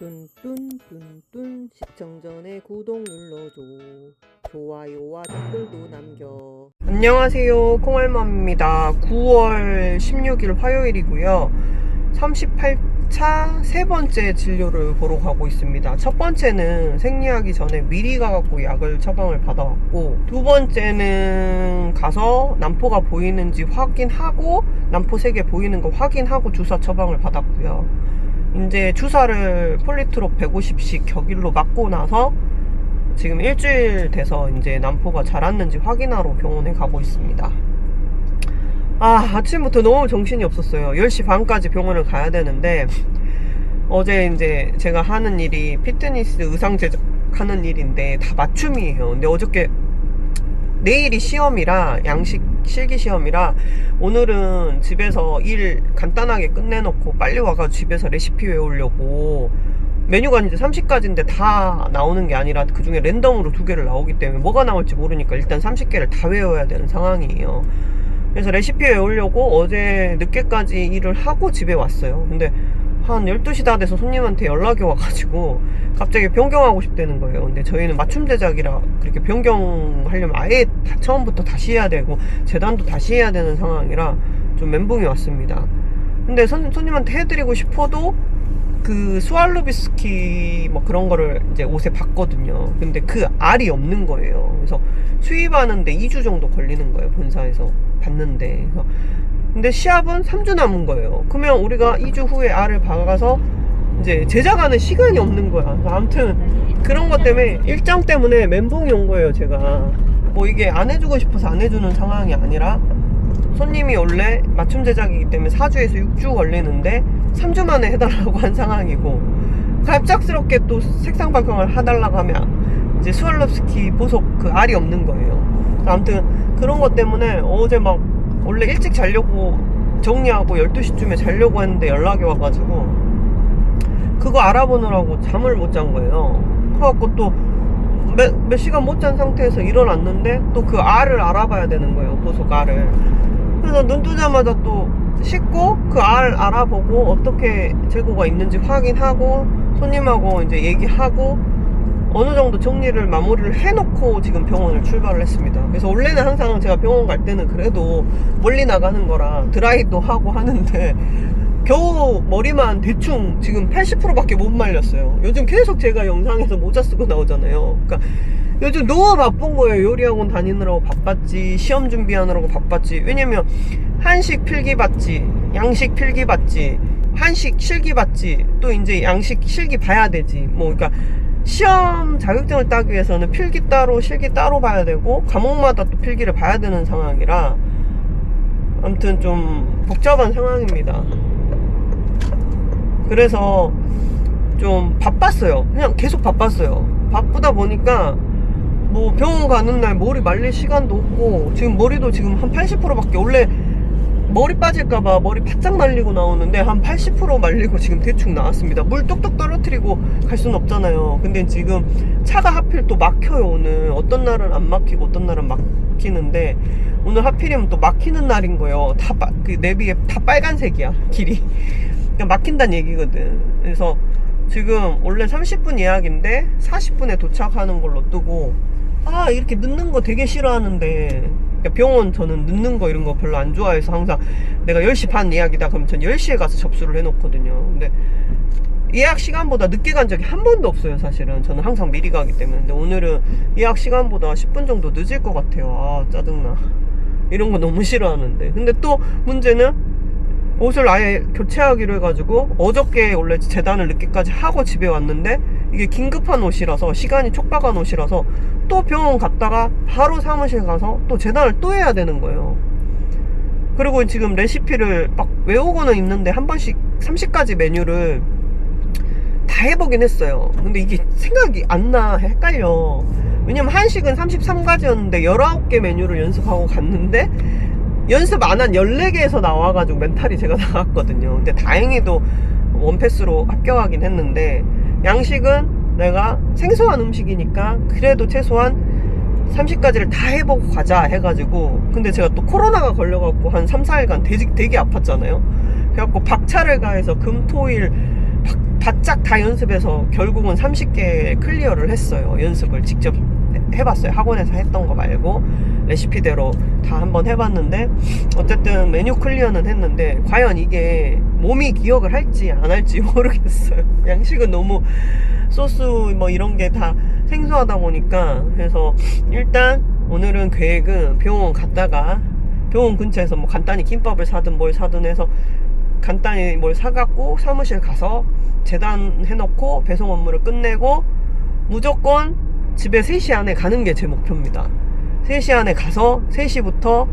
뚠뚠뚠뚠 시청 전에 구독 눌러줘. 좋아요와 댓글도 남겨. 안녕하세요, 콩알맘입니다. 9월 16일 화요일이고요. 38차 세 번째 진료를 보러 가고 있습니다. 첫 번째는 생리하기 전에 미리 가갖고 약을 처방을 받아왔고, 두 번째는 가서 난포가 보이는지 확인하고 난포 3개 보이는 거 확인하고 주사 처방을 받았고요. 이제 주사를 폴리트롭 150씩 격일로 맞고 나서 지금 일주일 돼서 이제 난포가 자랐는지 확인하러 병원에 가고 있습니다. 아침부터 너무 정신이 없었어요. 10시 반까지 병원을 가야 되는데, 어제 이제 제가 하는 일이 피트니스 의상 제작하는 일인데 다 맞춤이에요. 근데 어저께 내일이 시험이라, 양식 실기 시험이라 오늘은 집에서 일 간단하게 끝내놓고 빨리 와가지고 집에서 레시피 외우려고, 메뉴가 이제 30가지인데 다 나오는 게 아니라 그 중에 랜덤으로 2개를 나오기 때문에 뭐가 나올지 모르니까 일단 30개를 다 외워야 되는 상황이에요. 그래서 레시피 외우려고 어제 늦게까지 일을 하고 집에 왔어요. 근데 한 12시 다 돼서 손님한테 연락이 와가지고 갑자기 변경하고 싶다는 거예요. 근데 저희는 맞춤 제작이라 그렇게 변경하려면 아예 처음부터 다시 해야 되고 재단도 다시 해야 되는 상황이라 좀 멘붕이 왔습니다. 근데 손님한테 해드리고 싶어도 그 스왈로비스키 뭐 그런 거를 이제 옷에 봤거든요. 근데 그 알이 없는 거예요. 그래서 수입하는데 2주 정도 걸리는 거예요, 본사에서 봤는데. 그래서 근데 시합은 3주 남은 거예요. 그러면 우리가 2주 후에 알을 박아서 이제 제작하는 시간이 없는 거야. 아무튼 그런 것 때문에 일정 때문에 멘붕이 온 거예요. 제가 뭐 이게 안 해주고 싶어서 안 해주는 상황이 아니라 손님이 원래 맞춤 제작이기 때문에 4주에서 6주 걸리는데 3주 만에 해달라고 한 상황이고, 갑작스럽게 또 색상 변경을 해달라고 하면 이제 스왈롭스키 보석 그 알이 없는 거예요. 아무튼 그런 것 때문에 어제 막 원래 일찍 자려고 정리하고 12시쯤에 자려고 했는데 연락이 와가지고 그거 알아보느라고 잠을 못 잔 거예요. 그래갖고 또 몇 시간 못 잔 상태에서 일어났는데 또 그 알을 알아봐야 되는 거예요, 보석 알을. 그래서 눈 뜨자마자 또 씻고 그 알 알아보고 어떻게 재고가 있는지 확인하고 손님하고 이제 얘기하고 어느 정도 정리를 마무리를 해놓고 지금 병원을 출발을 했습니다. 그래서 원래는 항상 제가 병원 갈 때는 그래도 멀리 나가는 거라 드라이도 하고 하는데 겨우 머리만 대충 지금 80%밖에 못 말렸어요. 요즘 계속 제가 영상에서 모자 쓰고 나오잖아요. 그러니까 요즘 너무 바쁜 거예요. 요리학원 다니느라고 바빴지, 시험 준비하느라고 바빴지. 왜냐면 한식 필기 받지, 양식 필기 받지, 한식 실기 받지, 또 이제 양식 실기 봐야 되지. 뭐 그러니까 시험 자격증을 따기 위해서는 필기 따로 실기 따로 봐야 되고 과목마다 또 필기를 봐야 되는 상황이라 아무튼 좀 복잡한 상황입니다. 그래서 좀 바빴어요. 그냥 계속 바빴어요. 바쁘다 보니까 뭐 병원 가는 날 머리 말릴 시간도 없고, 지금 머리도 지금 한 80%밖에, 원래 머리 빠질까봐 머리 바짝 말리고 나오는데 한 80% 말리고 지금 대충 나왔습니다. 물 뚝뚝 떨어뜨리고 갈 수는 없잖아요. 근데 지금 차가 하필 또 막혀요. 오늘 어떤 날은 안 막히고 어떤 날은 막히는데 오늘 하필이면 또 막히는 날인 거예요. 그 내비에 다 빨간색이야, 길이. 그냥 막힌다는 얘기거든. 그래서 지금 원래 30분 예약인데 40분에 도착하는 걸로 뜨고, 이렇게 늦는 거 되게 싫어하는데, 병원 저는 늦는 거 이런 거 별로 안 좋아해서 항상 내가 10시 반 예약이다 그러면 전 10시에 가서 접수를 해놓거든요. 근데 예약 시간보다 늦게 간 적이 한 번도 없어요, 사실은. 저는 항상 미리 가기 때문에. 근데 오늘은 예약 시간보다 10분 정도 늦을 것 같아요. 짜증나. 이런 거 너무 싫어하는데. 근데 또 문제는 옷을 아예 교체하기로 해가지고 어저께 원래 재단을 늦게까지 하고 집에 왔는데 이게 긴급한 옷이라서, 시간이 촉박한 옷이라서 또 병원 갔다가 바로 사무실 가서 또 재단을 또 해야 되는 거예요. 그리고 지금 레시피를 막 외우고는 있는데 한 번씩 30가지 메뉴를 다 해보긴 했어요. 근데 이게 생각이 안 나, 헷갈려. 왜냐면 한식은 33가지였는데 19개 메뉴를 연습하고 갔는데 연습 안 한 14개에서 나와가지고 멘탈이 제가 나갔거든요. 근데 다행히도 원패스로 합격하긴 했는데, 양식은 내가 생소한 음식이니까 그래도 최소한 30가지를 다 해보고 가자 해가지고, 근데 제가 또 코로나가 걸려갖고 한 3, 4일간 되게 아팠잖아요. 그래갖고 박차를 가해서 금토일 바짝 다 연습해서 결국은 30개 클리어를 했어요. 연습을 직접 해봤어요. 학원에서 했던 거 말고 레시피대로 다 한번 해봤는데 어쨌든 메뉴 클리어는 했는데 과연 이게 몸이 기억을 할지 안 할지 모르겠어요. 양식은 너무 소스 뭐 이런 게 다 생소하다 보니까. 그래서 일단 오늘은 계획은 병원 갔다가 병원 근처에서 뭐 간단히 김밥을 사든 뭘 사든 해서 간단히 뭘 사갖고 사무실 가서 재단해놓고 배송 업무를 끝내고 무조건 집에 3시 안에 가는 게 제 목표입니다. 3시 안에 가서 3시부터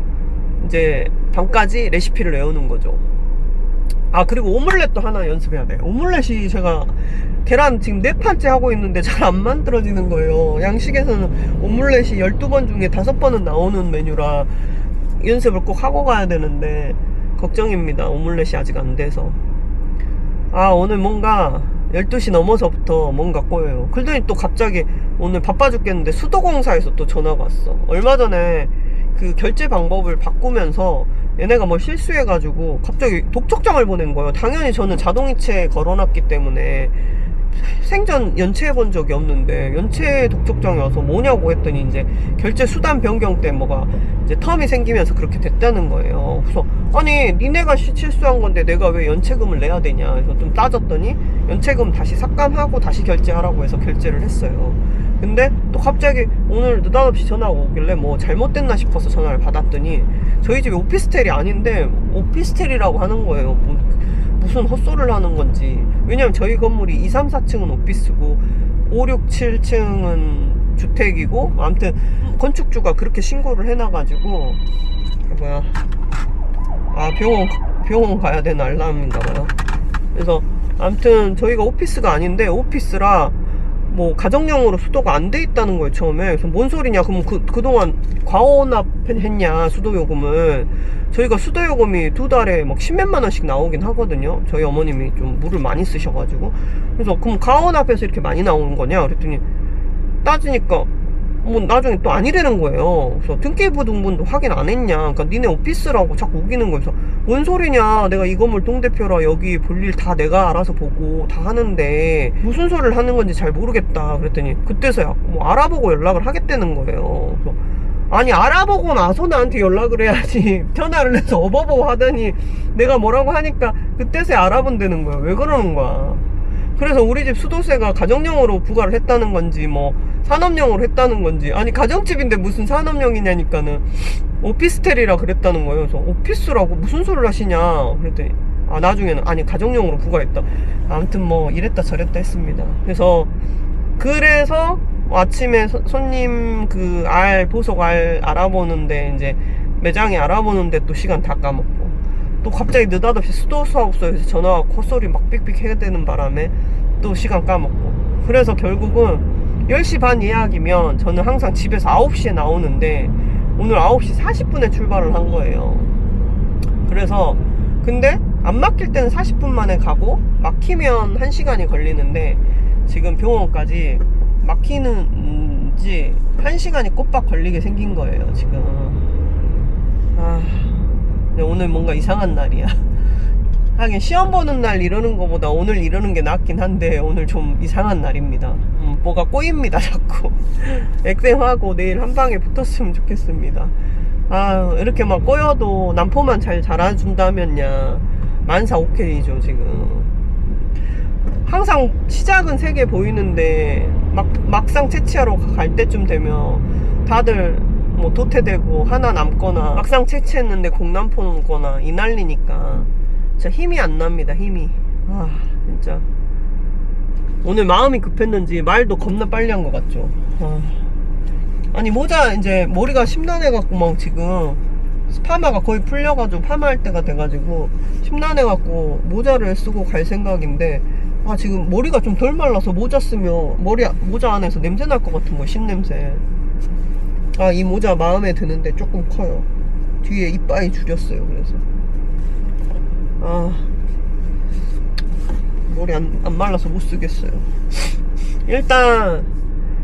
이제 밤까지 레시피를 외우는 거죠. 아, 그리고 오믈렛도 하나 연습해야 돼요. 오믈렛이 제가 계란 지금 4판째 하고 있는데 잘 안 만들어지는 거예요. 양식에서는 오믈렛이 12번 중에 5번은 나오는 메뉴라 연습을 꼭 하고 가야 되는데 걱정입니다. 오믈렛이 아직 안 돼서. 아, 오늘 뭔가 12시 넘어서부터 뭔가 꼬여요. 그러더니 또 갑자기 오늘 바빠 죽겠는데 수도공사에서 또 전화가 왔어. 얼마 전에 그 결제 방법을 바꾸면서 얘네가 뭐 실수해가지고 갑자기 독촉장을 보낸 거예요. 당연히 저는 자동이체 걸어놨기 때문에 생전 연체해본 적이 없는데 연체 독촉장이 와서 뭐냐고 했더니 이제 결제 수단 변경 때 뭐가 이제 텀이 생기면서 그렇게 됐다는 거예요. 그래서 아니 니네가 실수한 건데 내가 왜 연체금을 내야 되냐 그래서 좀 따졌더니 연체금 다시 삭감하고 다시 결제하라고 해서 결제를 했어요. 근데 또 갑자기 오늘 느닷없이 전화가 오길래 뭐 잘못됐나 싶어서 전화를 받았더니 저희 집이 오피스텔이 아닌데 오피스텔이라고 하는 거예요. 무슨 헛소리를 하는 건지. 왜냐면 저희 건물이 2, 3, 4층은 오피스고 5, 6, 7층은 주택이고 아무튼 건축주가 그렇게 신고를 해놔가지고 뭐야, 아 병원 가야 되는 알람인가봐요. 그래서 아무튼 저희가 오피스가 아닌데 오피스라 뭐 가정용으로 수도가 안 돼 있다는 거예요 처음에. 그래서 뭔 소리냐, 그럼 그동안 과호납했냐 수도요금을. 저희가 수도요금이 2달에 막 10몇만 원씩 나오긴 하거든요. 저희 어머님이 좀 물을 많이 쓰셔가지고. 그래서 그럼 과호납해서 이렇게 많이 나오는 거냐 그랬더니 따지니까 뭐 나중에 또 아니라는 거예요. 그래서 등기부등본도 확인 안 했냐, 그러니까 니네 오피스라고 자꾸 우기는 거예요. 그래서 뭔 소리냐, 내가 이 건물 동대표라 여기 볼일 다 내가 알아서 보고 다 하는데 무슨 소리를 하는 건지 잘 모르겠다 그랬더니 그때서야 뭐 알아보고 연락을 하겠다는 거예요. 그래서 아니 알아보고 나서 나한테 연락을 해야지 전화를 해서 어버버 하더니 내가 뭐라고 하니까 그때서야 알아본다는 거야. 왜 그러는 거야. 그래서 우리 집 수도세가 가정용으로 부과를 했다는 건지 뭐 산업용으로 했다는 건지, 아니 가정집인데 무슨 산업용이냐니까는 오피스텔이라 그랬다는 거예요. 그래서 오피스라고 무슨 소리를 하시냐 그랬더니 아 나중에는 아니 가정용으로 부과했다. 아무튼 뭐 이랬다 저랬다 했습니다. 그래서 아침에 손님 그 보석 알아보는데 이제 매장에 알아보는데 또 시간 다 까먹고 또 갑자기 느닷없이 수도사업소에서 전화가 콧소리 막 삑삑 해야 되는 바람에 또 시간 까먹고. 그래서 결국은 10시 반 예약이면 저는 항상 집에서 9시에 나오는데 오늘 9시 40분에 출발을 한 거예요. 그래서 근데 안 막힐 때는 40분 만에 가고 막히면 1시간이 걸리는데 지금 병원까지 막히는지 1시간이 꼬박 걸리게 생긴 거예요 지금. 오늘 뭔가 이상한 날이야. 하긴 시험 보는 날 이러는 거보다 오늘 이러는 게 낫긴 한데 오늘 좀 이상한 날입니다. 뭐가 꼬입니다 자꾸. 엑셈하고 내일 한 방에 붙었으면 좋겠습니다. 아 이렇게 막 꼬여도 남포만 잘 자라준다면야 만사 오케이죠 지금. 항상 시작은 3개 보이는데 막상 채취하러 갈 때쯤 되면 다들 뭐 도태되고 하나 남거나 막상 채취했는데 공남포거나 이 난리니까 진짜 힘이 안 납니다. 힘이. 아 진짜 오늘 마음이 급했는지 말도 겁나 빨리 한 것 같죠. 아니 모자 이제 머리가 심란해갖고 막 지금 파마가 거의 풀려가지고 파마할 때가 돼가지고 심란해갖고 모자를 쓰고 갈 생각인데 아 지금 머리가 좀 덜 말라서 모자 쓰면 모자 안에서 냄새 날 것 같은 거야. 신냄새. 아 이 모자 마음에 드는데 조금 커요. 뒤에 이빨이 줄였어요. 그래서 머리 안 말라서 못 쓰겠어요. 일단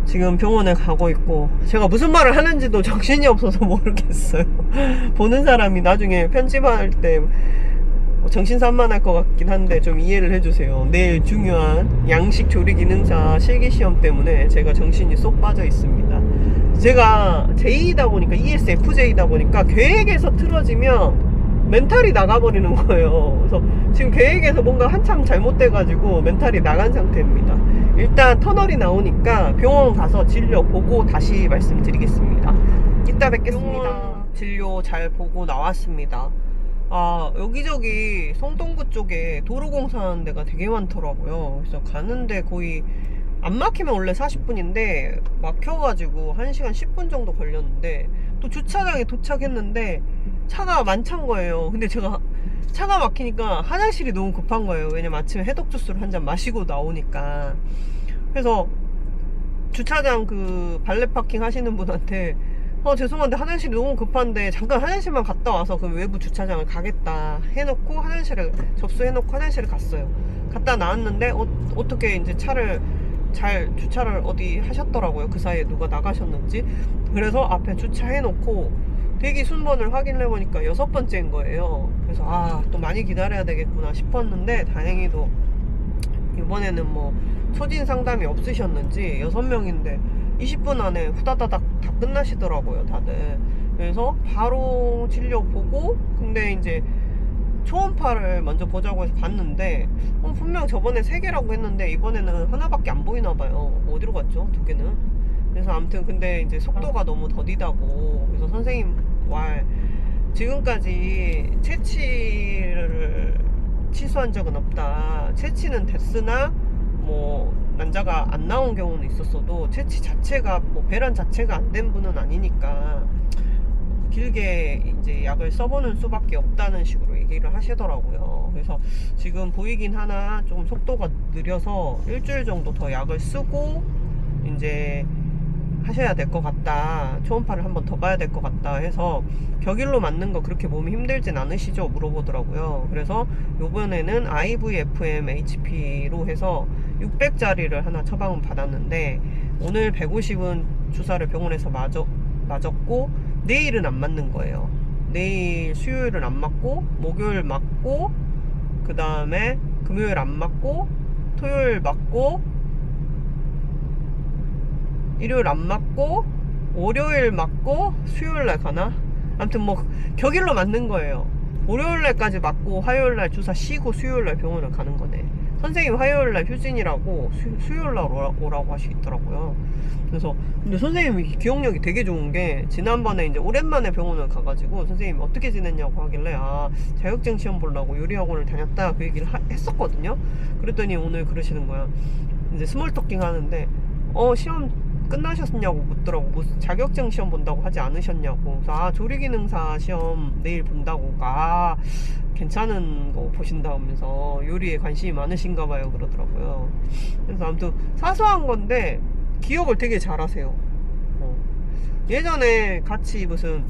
지금 병원에 가고 있고 제가 무슨 말을 하는지도 정신이 없어서 모르겠어요. 보는 사람이 나중에 편집할 때 정신산만할 것 같긴 한데 좀 이해를 해주세요. 내일 중요한 양식 조리 기능사 실기시험 때문에 제가 정신이 쏙 빠져 있습니다. 제가 J이다 보니까 ESFJ이다 보니까 계획에서 틀어지면 멘탈이 나가버리는 거예요. 그래서 지금 계획에서 뭔가 한참 잘못돼가지고 멘탈이 나간 상태입니다. 일단 터널이 나오니까 병원 가서 진료 보고 다시 말씀드리겠습니다. 이따 뵙겠습니다. 진료 잘 보고 나왔습니다. 아, 여기저기 성동구 쪽에 도로 공사하는 데가 되게 많더라고요. 그래서 가는데 거의 안 막히면 원래 40분인데 막혀가지고 1시간 10분 정도 걸렸는데, 또 주차장에 도착했는데 차가 만찬 거예요. 근데 제가 차가 막히니까 화장실이 너무 급한 거예요. 왜냐면 아침에 해독 주스를 한 잔 마시고 나오니까. 그래서 주차장 그 발렛 파킹 하시는 분한테 죄송한데 화장실이 너무 급한데 잠깐 화장실만 갔다 와서 그 외부 주차장을 가겠다 해놓고 화장실을 접수해놓고 화장실을 갔어요. 갔다 나왔는데 어떻게 이제 차를 잘 주차를 어디 하셨더라고요. 그 사이에 누가 나가셨는지. 그래서 앞에 주차해놓고 대기 순번을 확인해보니까 6번째인 거예요. 그래서 또 많이 기다려야 되겠구나 싶었는데, 다행히도 이번에는 뭐 소진 상담이 없으셨는지 6명인데 20분 안에 후다다닥 다 끝나시더라고요, 다들. 그래서 바로 진료 보고, 근데 이제 초음파를 먼저 보자고 해서 봤는데 분명 저번에 3개라고 했는데 이번에는 하나밖에 안 보이나 봐요. 어디로 갔죠? 2개는. 그래서 아무튼 근데 이제 속도가 너무 더디다고. 그래서 선생님 말, 지금까지 채취를 취소한 적은 없다. 채취는 됐으나 뭐 난자가 안 나온 경우는 있었어도 채취 자체가 뭐 배란 자체가 안 된 분은 아니니까 길게 이제 약을 써보는 수밖에 없다는 식으로 얘기를 하시더라고요. 그래서 지금 보이긴 하나 좀 속도가 느려서 일주일 정도 더 약을 쓰고 이제 하셔야 될 것 같다, 초음파를 한번 더 봐야 될 것 같다 해서, 격일로 맞는 거 그렇게 몸이 힘들진 않으시죠? 물어보더라고요. 그래서 요번에는 IVFM HP로 해서 600짜리를 하나 처방을 받았는데, 오늘 150은 주사를 병원에서 맞았고 내일은 안 맞는 거예요. 내일 수요일은 안 맞고, 목요일 맞고, 그 다음에 금요일 안 맞고, 토요일 맞고, 일요일 안 맞고, 월요일 맞고, 수요일날 가나? 아무튼 뭐 격일로 맞는 거예요. 월요일날까지 맞고 화요일날 주사 쉬고 수요일날 병원을 가는 거네. 선생님 화요일날 휴진이라고 수요일날 오라고 하시더라고요. 그래서 근데 선생님이 기억력이 되게 좋은 게, 지난번에 이제 오랜만에 병원을 가가지고 선생님이 어떻게 지냈냐고 하길래 자격증 시험 보려고 요리학원을 다녔다 그 얘기를 했었거든요. 그랬더니 오늘 그러시는 거야. 이제 스몰 토킹 하는데 시험 끝나셨냐고 묻더라고. 뭐 자격증 시험 본다고 하지 않으셨냐고. 그래서 조리기능사 시험 내일 본다고. 괜찮은 거 보신다면서 요리에 관심이 많으신가 봐요 그러더라고요. 그래서 아무튼 사소한 건데 기억을 되게 잘하세요. 예전에 같이 무슨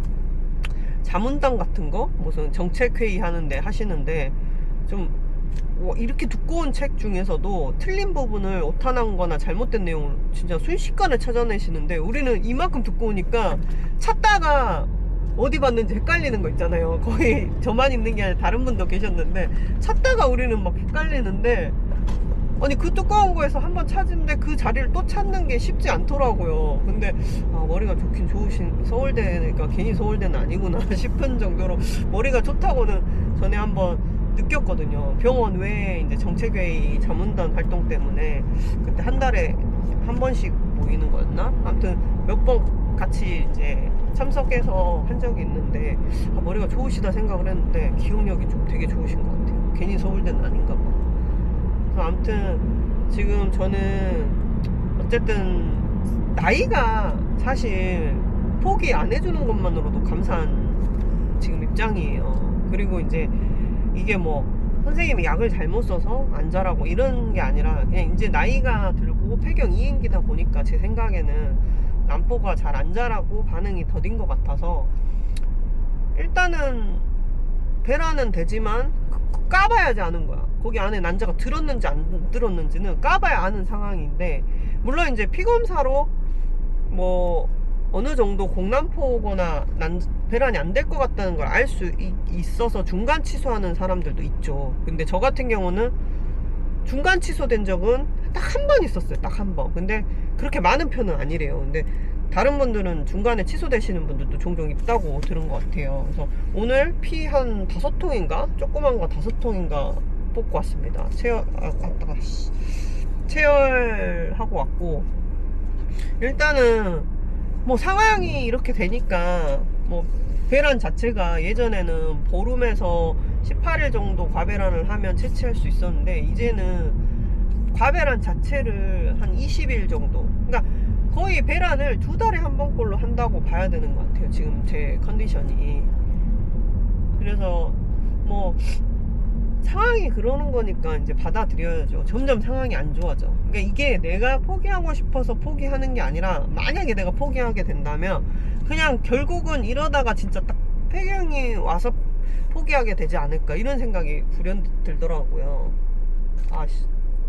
자문단 같은 거 무슨 정책회의 하는데 하시는데, 좀 이렇게 두꺼운 책 중에서도 틀린 부분을 오타난 거나 잘못된 내용을 진짜 순식간에 찾아내시는데, 우리는 이만큼 두꺼우니까 찾다가 어디 봤는지 헷갈리는 거 있잖아요. 거의 저만 있는 게 아니라 다른 분도 계셨는데 찾다가 우리는 막 헷갈리는데, 아니 그 두꺼운 거에서 한번 찾은데 그 자리를 또 찾는 게 쉽지 않더라고요. 근데 머리가 좋긴 좋으신, 서울대니까 괜히 서울대는 아니구나 싶은 정도로 머리가 좋다고는 전에 한번 느꼈거든요. 병원 외에 이제 정책회의 자문단 활동 때문에 그때 한 달에 한 번씩 모이는 거였나? 아무튼 몇 번 같이 이제 참석해서 한 적이 있는데 머리가 좋으시다 생각을 했는데 기억력이 좀 되게 좋으신 것 같아요. 괜히 서울대는 아닌가 봐. 그래서 아무튼 지금 저는 어쨌든 나이가 사실 포기 안 해주는 것만으로도 감사한 지금 입장이에요. 그리고 이제 이게 뭐 선생님이 약을 잘못 써서 안 자라고 이런 게 아니라, 그냥 이제 나이가 들고 폐경 2행기다 보니까 제 생각에는 난포가 잘 안 자라고 반응이 더딘 것 같아서, 일단은 배란은 되지만 까봐야지 아는 거야. 거기 안에 난자가 들었는지 안 들었는지는 까봐야 아는 상황인데, 물론 이제 피검사로 뭐 어느 정도 공난포거나 배란이 안 될 것 같다는 걸 알 수 있어서 중간 취소하는 사람들도 있죠. 근데 저 같은 경우는 중간 취소된 적은 딱 한 번 있었어요. 딱 한 번. 근데 그렇게 많은 편은 아니래요. 근데 다른 분들은 중간에 취소되시는 분들도 종종 있다고 들은 것 같아요. 그래서 오늘 피 한 5통인가? 조그만 거 5통인가 뽑고 왔습니다. 체열하고 왔고, 일단은 뭐 상황이 이렇게 되니까 뭐 배란 자체가 예전에는 보름에서 18일 정도 과배란을 하면 채취할 수 있었는데, 이제는 과배란 자체를 한 20일 정도, 그러니까 거의 배란을 2달에 한 번꼴로 한다고 봐야 되는 것 같아요, 지금 제 컨디션이. 그래서 뭐 상황이 그러는 거니까 이제 받아들여야죠. 점점 상황이 안 좋아져. 그러니까 이게 내가 포기하고 싶어서 포기하는 게 아니라, 만약에 내가 포기하게 된다면 그냥 결국은 이러다가 진짜 딱 폐경이 와서 포기하게 되지 않을까, 이런 생각이 불현듯 들더라고요.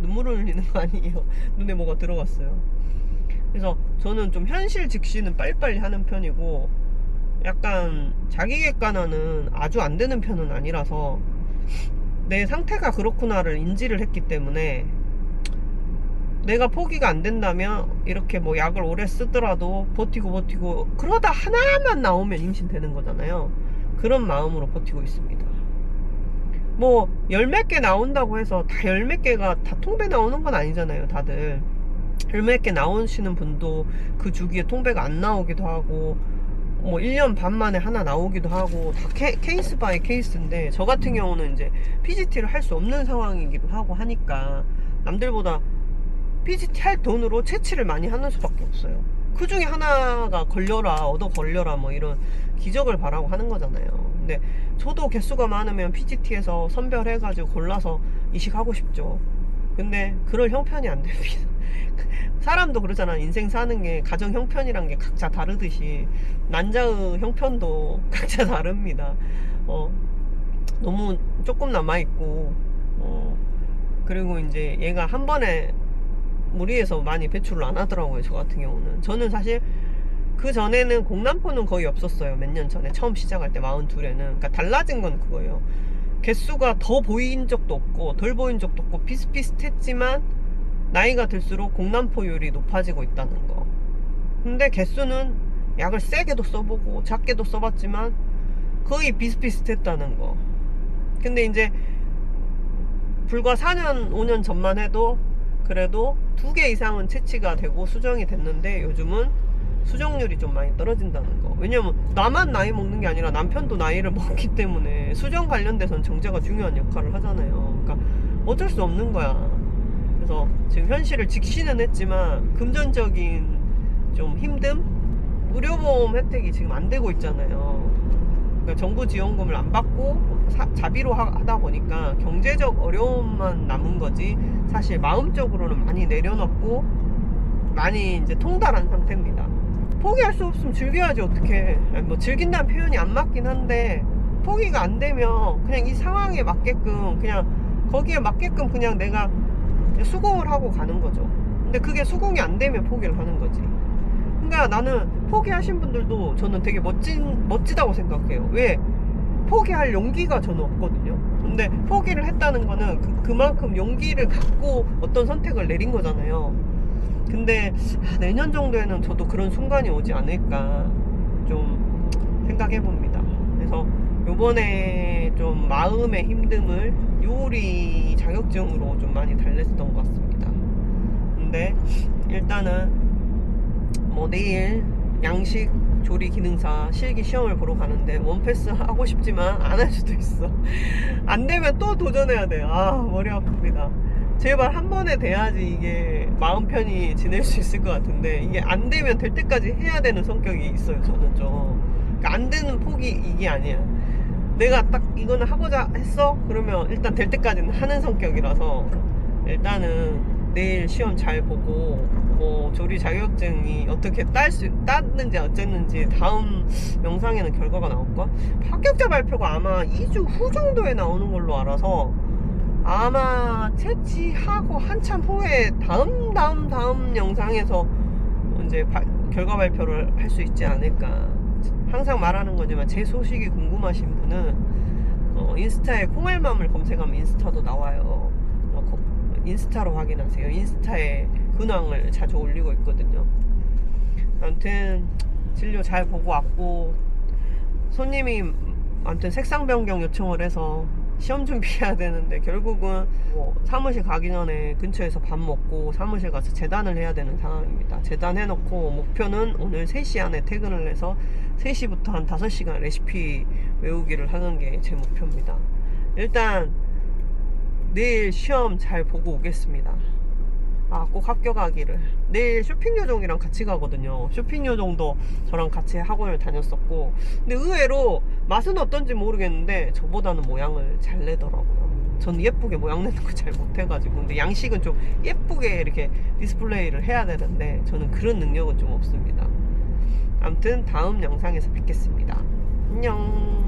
눈물을 흘리는 거 아니에요. 눈에 뭐가 들어갔어요. 그래서 저는 좀 현실 직시는 빨리빨리 하는 편이고, 약간 자기 객관화는 아주 안 되는 편은 아니라서 내 상태가 그렇구나를 인지를 했기 때문에, 내가 포기가 안 된다면 이렇게 뭐 약을 오래 쓰더라도 버티고 그러다 하나만 나오면 임신되는 거잖아요. 그런 마음으로 버티고 있습니다. 뭐 열 몇 개 나온다고 해서 다 열 몇 개가 다 통배 나오는 건 아니잖아요. 다들 열 몇 개 나오시는 분도 그 주기에 통배가 안 나오기도 하고, 뭐 1년 반 만에 하나 나오기도 하고, 다 케이스 바이 케이스인데, 저 같은 경우는 이제 PGT를 할 수 없는 상황이기도 하고 하니까 남들보다 PGT 할 돈으로 채취를 많이 하는 수밖에 없어요. 그 중에 하나가 얻어 걸려라 뭐 이런 기적을 바라고 하는 거잖아요. 근데 저도 개수가 많으면 PGT에서 선별해가지고 골라서 이식하고 싶죠. 근데 그럴 형편이 안 됩니다. 사람도 그러잖아. 인생 사는 게 가정 형편이란 게 각자 다르듯이 난자의 형편도 각자 다릅니다. 너무 조금 남아있고, 그리고 이제 얘가 한 번에 무리해서 많이 배출을 안 하더라고요. 저 같은 경우는. 저는 사실 그 전에는 공남포는 거의 없었어요. 몇 년 전에 처음 시작할 때 42에는. 그러니까 달라진 건 그거예요. 개수가 더 보인 적도 없고 덜 보인 적도 없고 비슷비슷했지만, 나이가 들수록 공남포율이 높아지고 있다는 거. 근데 개수는 약을 세게도 써보고 작게도 써봤지만 거의 비슷비슷했다는 거. 근데 이제 불과 4년 5년 전만 해도 그래도 2개 이상은 채취가 되고 수정이 됐는데, 요즘은 수정률이 좀 많이 떨어진다는 거. 왜냐면 나만 나이 먹는 게 아니라 남편도 나이를 먹기 때문에 수정 관련돼서는 정제가 중요한 역할을 하잖아요. 그러니까 어쩔 수 없는 거야. 그래서 지금 현실을 직시는 했지만 금전적인 좀 힘듦? 의료보험 혜택이 지금 안 되고 있잖아요. 그러니까 정부 지원금을 안 받고 자비로 하다 보니까 경제적 어려움만 남은 거지, 사실 마음적으로는 많이 내려놓고 많이 이제 통달한 상태입니다. 포기할 수 없으면 즐겨야지 어떡해. 뭐 즐긴다는 표현이 안 맞긴 한데, 포기가 안 되면 그냥 이 상황에 맞게끔, 그냥 거기에 맞게끔 그냥 내가 수긍을 하고 가는 거죠. 근데 그게 수긍이 안 되면 포기를 하는 거지. 그러니까 나는 포기하신 분들도 저는 되게 멋지다고 생각해요. 왜? 포기할 용기가 저는 없거든요. 근데 포기를 했다는 거는 그만큼 용기를 갖고 어떤 선택을 내린 거잖아요. 근데 내년 정도에는 저도 그런 순간이 오지 않을까 좀 생각해 봅니다. 그래서 요번에 좀 마음의 힘듦을 요리 자격증으로 좀 많이 달랬었던 것 같습니다. 근데 일단은 뭐 내일 양식 조리 기능사 실기 시험을 보러 가는데, 원패스 하고 싶지만 안 할 수도 있어. 안 되면 또 도전해야 돼. 머리 아픕니다. 제발 한 번에 돼야지 이게 마음 편히 지낼 수 있을 것 같은데, 이게 안 되면 될 때까지 해야 되는 성격이 있어요. 저는 좀. 그러니까 안 되는 포기 이게 아니야. 내가 딱 이거는 하고자 했어? 그러면 일단 될 때까지는 하는 성격이라서, 일단은 내일 시험 잘 보고 뭐 조리 자격증이 어떻게 땄는지 어쨌는지 다음 영상에는 결과가 나올까? 합격자 발표가 아마 2주 후 정도에 나오는 걸로 알아서, 아마 채취하고 한참 후에 다음 영상에서 이제 결과 발표를 할 수 있지 않을까. 항상 말하는 거지만 제 소식이 궁금하신 분은 인스타에 콩알맘을 검색하면 인스타도 나와요. 인스타로 확인하세요. 인스타에 근황을 자주 올리고 있거든요. 아무튼 진료 잘 보고 왔고, 손님이 아무튼 색상 변경 요청을 해서 시험 준비해야 되는데, 결국은 사무실 가기 전에 근처에서 밥 먹고 사무실 가서 재단을 해야 되는 상황입니다. 재단해놓고 목표는 오늘 3시 안에 퇴근을 해서 3시부터 한 5시간 레시피 외우기를 하는 게 제 목표입니다. 일단 내일 시험 잘 보고 오겠습니다. 꼭 합격하기를. 내일 쇼핑요정이랑 같이 가거든요. 쇼핑요정도 저랑 같이 학원을 다녔었고, 근데 의외로 맛은 어떤지 모르겠는데 저보다는 모양을 잘 내더라고요. 저는 예쁘게 모양 내는 거 잘 못해가지고. 근데 양식은 좀 예쁘게 이렇게 디스플레이를 해야 되는데 저는 그런 능력은 좀 없습니다. 아무튼 다음 영상에서 뵙겠습니다. 안녕.